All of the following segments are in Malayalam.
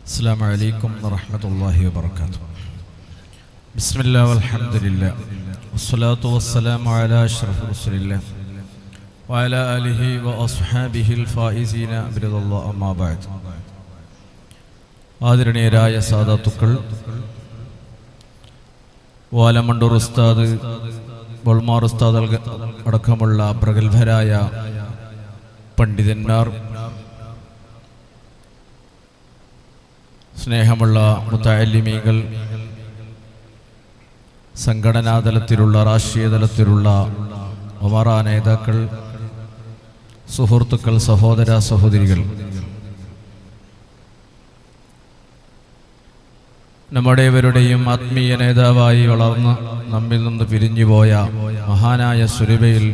السلام عليكم ورحمة الله وبركاته. بسم الله والحمد لله والصلاة والسلام على أشرف رسول الله وعلى آله وأصحابه الفائزين برضا الله أما بعد. ആദരണീയരായ സാദാത്തുക്കൾ, വാലമണ്ടൂർ ഉസ്താദ്, ബോൾമാർ ഉസ്താദ് അടക്കമുള്ള പ്രഗത്ഭരായ പണ്ഡിതന്മാർ, സ്നേഹമുള്ള മുതഅല്ലിമീങ്ങൾ, സംഘടനാതലത്തിലുള്ള രാഷ്ട്രീയ തലത്തിലുള്ള ഉമറ നേതാക്കൾ, സുഹൃത്തുക്കൾ, സഹോദര സഹോദരികൾ, നമ്മുടെവരുടെയും ആത്മീയ നേതാവായി വളർന്ന് നമ്മിൽ നിന്ന് പിരിഞ്ഞുപോയ മഹാനായ സുരബയിൽ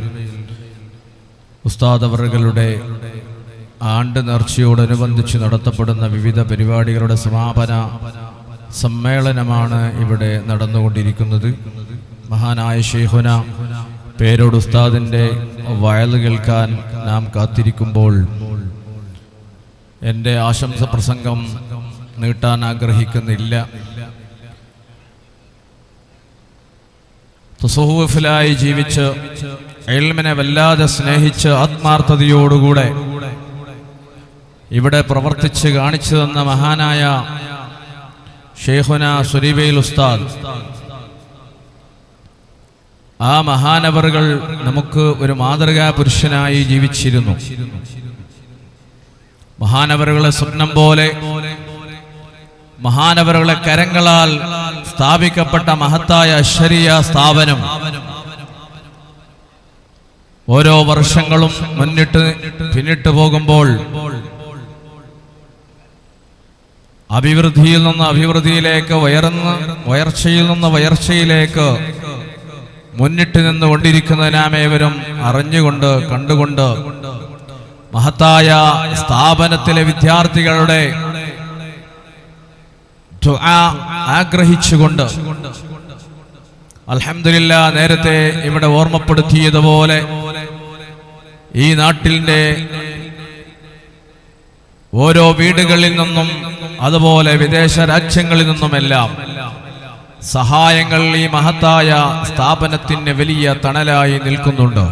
ഉസ്താദ് അവറുകളുടെ ആണ്ട് നേർച്ചയോടനുബന്ധിച്ച് നടത്തപ്പെടുന്ന വിവിധ പരിപാടികളുടെ സമാപന സമ്മേളനമാണ് ഇവിടെ നടന്നുകൊണ്ടിരിക്കുന്നത്. മഹാനായ ശൈഖുന പേരോട് ഉസ്താദിൻ്റെ വയല് കേൾക്കാൻ നാം കാത്തിരിക്കുമ്പോൾ എൻ്റെ ആശംസ പ്രസംഗം നീട്ടാൻ ആഗ്രഹിക്കുന്നില്ല. തസവ്വുഫിലായി ജീവിച്ച് ഇൽമിനെ വല്ലാതെ സ്നേഹിച്ച് ആത്മാർത്ഥതയോടുകൂടെ ഇവിടെ പ്രവർത്തിച്ച് കാണിച്ചു തന്ന മഹാനായ ശൈഖുന സുരീബയിൽ ഉസ്താദ്, ആ മഹാനവറുകൾ നമുക്ക് ഒരു മാതൃകാ പുരുഷനായി ജീവിച്ചിരുന്നു. മഹാനവറുകളെ സ്വപ്നം പോലെ, മഹാനവറുകളെ കരങ്ങളാൽ സ്ഥാപിക്കപ്പെട്ട മഹത്തായ അശ്ശരിയ സ്ഥാപനം ഓരോ വർഷങ്ങളും പിന്നിട്ട് പോകുമ്പോൾ അഭിവൃദ്ധിയിൽ നിന്ന് അഭിവൃദ്ധിയിലേക്ക് ഉയർച്ചയിൽ നിന്ന് ഉയർച്ചയിലേക്ക് മുന്നിട്ട് നിന്നുകൊണ്ടിരിക്കുന്ന നാമേവരും അറിഞ്ഞുകൊണ്ട് കണ്ടുകൊണ്ട് മഹത്തായ സ്ഥാപനത്തിലെ വിദ്യാർത്ഥികളുടെ ദുആ ആഗ്രഹിച്ചുകൊണ്ട്, അൽഹംദുലില്ലാ, നേരത്തെ ഇവിടെ ഓർമ്മപ്പെടുത്തിയതുപോലെ ഈ നാട്ടിലെ ഓരോ വീടുകളിൽ നിന്നും അതുപോലെ വിദേശ രാജ്യങ്ങളിൽ നിന്നുമെല്ലാം സഹായങ്ങൾ ഈ മഹത്തായ സ്ഥാപനത്തിന് വലിയ തണലായി നിൽക്കുന്നുണ്ട്.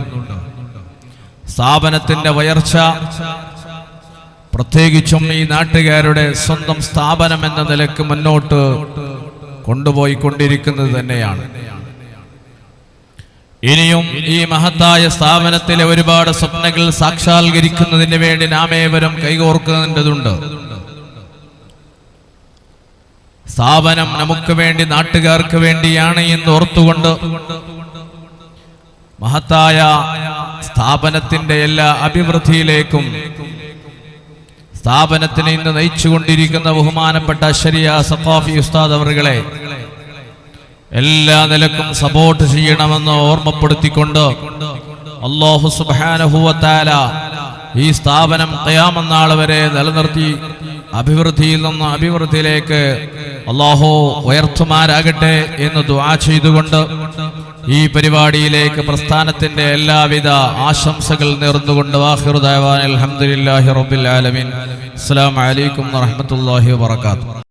സ്ഥാപനത്തിന്റെ ഉയർച്ച പ്രത്യേകിച്ചും ഈ നാട്ടുകാരുടെ സ്വന്തം സ്ഥാപനം എന്ന നിലക്ക് മുന്നോട്ട് കൊണ്ടുപോയിക്കൊണ്ടിരിക്കുന്നത് തന്നെയാണ്. ഇനിയും ഈ മഹത്തായ സ്ഥാപനത്തിലെ ഒരുപാട് സ്വപ്നങ്ങൾ സാക്ഷാത്കരിക്കുന്നതിന് വേണ്ടി നാമേവരും കൈകോർക്കേണ്ടതുണ്ട്. സ്ഥാപനം നമുക്ക് വേണ്ടി, നാട്ടുകാർക്ക് വേണ്ടിയാണ് എന്ന് ഓർത്തുകൊണ്ട് മഹത്തായ സ്ഥാപനത്തിന്റെ എല്ലാ അഭിവൃദ്ധിയിലേക്കും സ്ഥാപനത്തിനെ ഇന്ന് നയിച്ചുകൊണ്ടിരിക്കുന്ന ബഹുമാനപ്പെട്ട ശരിയ സഖാഫി ഉസ്താദ് അവറുകളെ എല്ലാ നിലക്കും സപ്പോർട്ട് ചെയ്യണമെന്ന് ഓർമ്മപ്പെടുത്തിക്കൊണ്ട് അല്ലാഹു സുബ്ഹാനഹു വ തആല ഈ സ്ഥാപനം ഖിയാമത്ത് നാൾ വരെ നിലനിർത്തി അഭിവൃദ്ധിയിൽ നിന്ന് അഭിവൃദ്ധിയിലേക്ക് അല്ലാഹു ഉയർത്തുമാരാകട്ടെ എന്ന് ദുആ ചെയ്തുകൊണ്ട് ഈ പരിപാടിയിലേക്ക് പ്രസ്ഥാനത്തിന്റെ എല്ലാവിധ ആശംസകൾ നേർന്നുകൊണ്ട് ആഖിറു ദഅവാന അൽഹംദുലില്ലാഹി റബ്ബിൽ ആലമീൻ. അസ്സലാമു അലൈക്കും വറഹ്മത്തുള്ളാഹി വബറകാതുഹു.